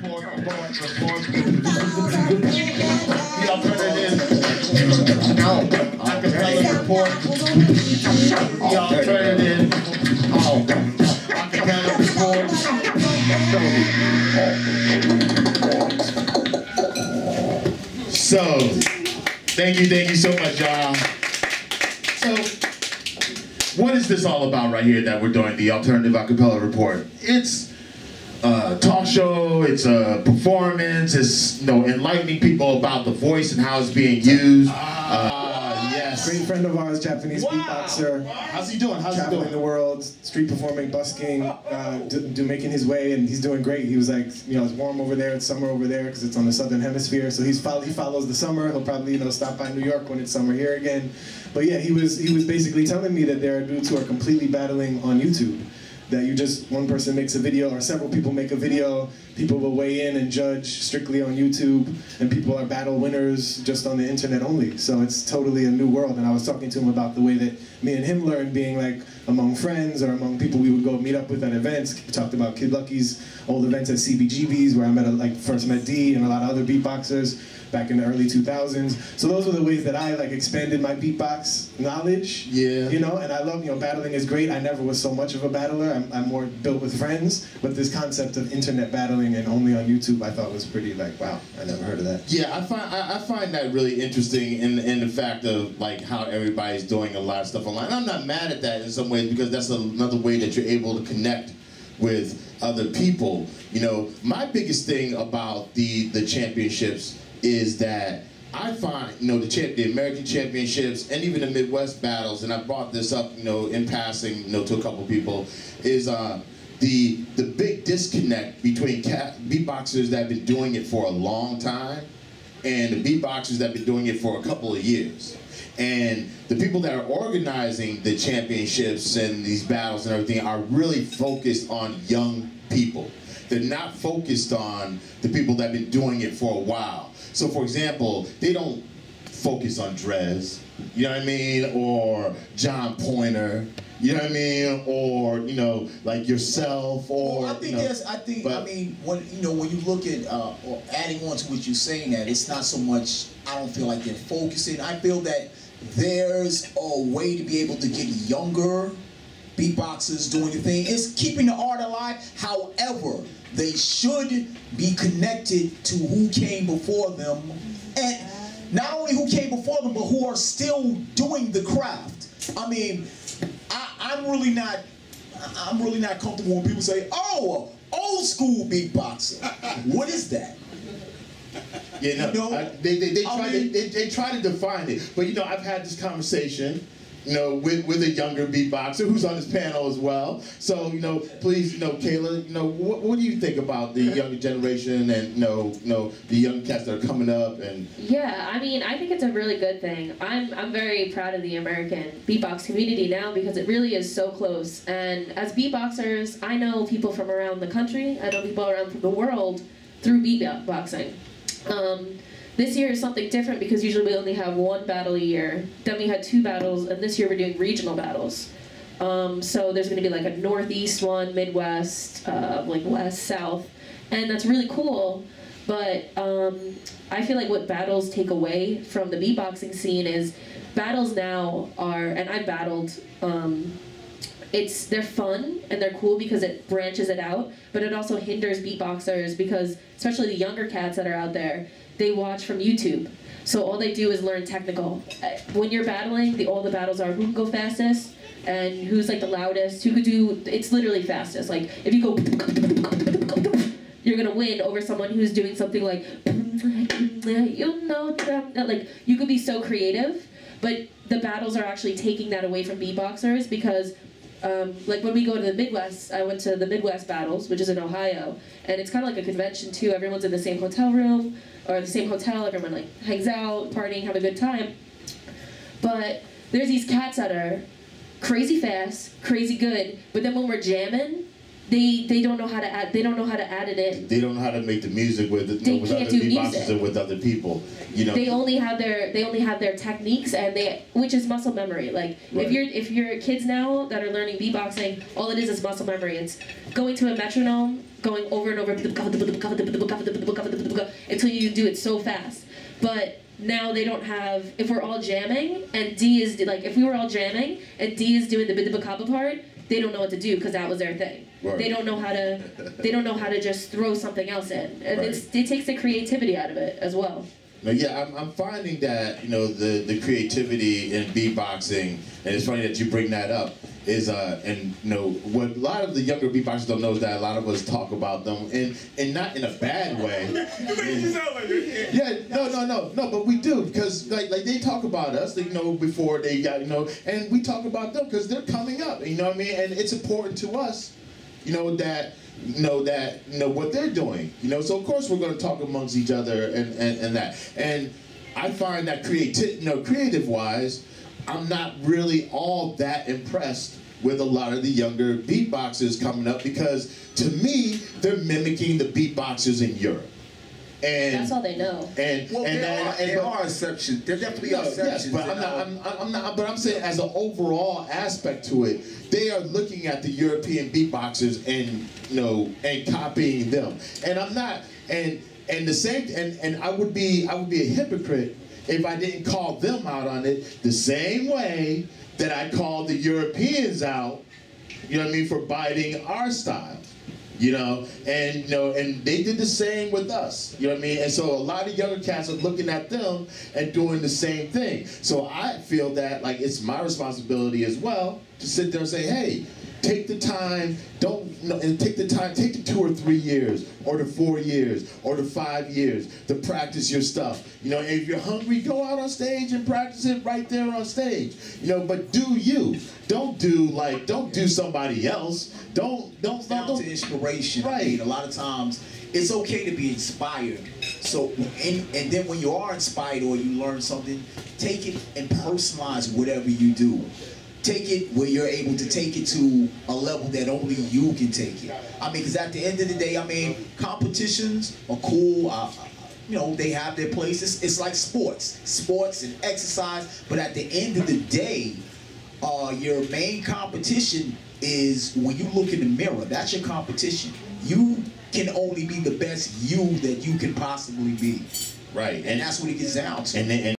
So, thank you so much, y'all. So, what is this all about right here that we're doing, the Alternative Acapella Report? It's a talk show, it's a performance, it's enlightening people about the voice and how it's being used. Yes. Great friend of ours, Japanese beatboxer. How's he doing? Traveling the world, street performing, busking, making his way, and he's doing great. He was like, it's warm over there, it's summer over there because it's on the southern hemisphere. So he follows the summer. He'll probably stop by New York when it's summer here again. But yeah, he was basically telling me that there are dudes who are completely battling on YouTube. That one person makes a video or several people make a video, people will weigh in and judge strictly on YouTube, and people are battle winners just on the internet only. So it's totally a new world, and I was talking to him about the way that me and him learned being like among friends or among people we would go meet up with at events. We talked about Kid Lucky's old events at CBGB's where I first met D and a lot of other beatboxers back in the early 2000s. So those were the ways that I expanded my beatbox knowledge. Yeah. And I love, battling is great. I never was so much of a battler. I'm more built with friends, but this concept of internet battling and only on YouTube I thought was pretty wow, I never heard of that. Yeah, I find that really interesting in the fact of how everybody's doing a lot of stuff online. And I'm not mad at that in some ways because that's another way that you're able to connect with other people. My biggest thing about the championships is that I find, the American Championships and even the Midwest battles, and I brought this up, in passing, to a couple people, is the big disconnect between beatboxers that have been doing it for a long time and the beatboxers that have been doing it for a couple of years. And the people that are organizing the championships and these battles and everything are really focused on young people. They're not focused on the people that have been doing it for a while. So, for example, they don't focus on Drez, you know what I mean, or John Pointer, you know what I mean, or like yourself, or. Well, I think when you look at or adding on to what you're saying, that it's not so much. I don't feel like they're focusing. I feel that there's a way to be able to get younger beatboxers doing the thing. It's keeping the art alive. However, they should be connected to who came before them, and not only who came before them, but who are still doing the craft. I mean, I'm really not comfortable when people say, "Oh, old school beatboxer." What is that? Yeah, they try to define it, but I've had this conversation. With a younger beatboxer who's on this panel as well. So, please, Kaila, what do you think about the younger generation and, the young cats that are coming up? And yeah, I mean, I think it's a really good thing. I'm very proud of the American beatbox community now because it really is so close. And as beatboxers, I know people from around the country. I know people around the world through beatboxing. This year is something different because usually we only have one battle a year. Then we had 2 battles, and this year we're doing regional battles. So there's going to be a Northeast one, Midwest, West, South, and that's really cool. But I feel like what battles take away from the beatboxing scene is battles now are, and I battled, they're fun and they're cool because it branches it out, but it also hinders beatboxers because, especially the younger cats that are out there, they watch from YouTube. So all they do is learn technical. When you're battling, all the battles are who can go fastest and who's the loudest, who could do, it's literally fastest. If you go, you're gonna win over someone who's doing something you could be so creative, but the battles are actually taking that away from beatboxers because when we go to the Midwest, I went to the Midwest battles, which is in Ohio, and it's kind of like a convention too. Everyone's in the same hotel room, or the same hotel, everyone hangs out, partying, have a good time. But there's these cats that are crazy fast, crazy good, but then when we're jamming, they don't know how to add. They don't know how to add it in. They don't know how to make the music with other beatboxers and with other people. You know. They only have their techniques and which is muscle memory. Like right. if you're kids now that are learning beatboxing, all it is muscle memory. It's going to a metronome, going over and over until you do it so fast. But now they don't have. If we're all jamming and D is like, if we were all jamming and D is doing the bidabakaba part, they don't know what to do because that was their thing. Right. They don't know how to. They don't know how to just throw something else in, and right. It takes the creativity out of it as well. No, yeah, I'm finding that, you know, the creativity in beatboxing, and it's funny that you bring that up, is and you know what a lot of the younger beatboxers don't know is that a lot of us talk about them and not in a bad way. Yeah, no, but we do, because like they talk about us, you know, before they got, you know, and we talk about them because they're coming up, you know what I mean, and it's important to us, you know, that what they're doing, you know. So of course we're going to talk amongst each other and that. And I find that creative wise, I'm not really all that impressed with a lot of the younger beatboxers coming up, because to me they're mimicking the beatboxers in Europe. And that's all they know. And well, there are exceptions. There definitely are exceptions. Yes, but I'm not. But I'm saying, as an overall aspect to it, they are looking at the European beatboxers and and copying them. And I'm not. And the same. And I would be a hypocrite if I didn't call them out on it the same way that I called the Europeans out. You know what I mean, for biting our style. You know, and they did the same with us. You know what I mean? And so a lot of younger cats are looking at them and doing the same thing. So I feel that like it's my responsibility as well to sit there and say, hey, take the time, take the 2 or 3 years, or the 4 years, or the 5 years to practice your stuff. You know, if you're hungry, go out on stage and practice it right there on stage. You know, but do you. Don't do somebody else. Don't down to inspiration. Right. I mean, a lot of times it's okay to be inspired. So and then when you are inspired or you learn something, take it and personalize whatever you do. Take it where you're able to take it to a level that only you can take it. I mean, because at the end of the day, I mean, competitions are cool. You know, they have their places. It's like sports and exercise. But at the end of the day, your main competition is when you look in the mirror. That's your competition. You can only be the best you that you can possibly be. Right. And that's what it gets down to.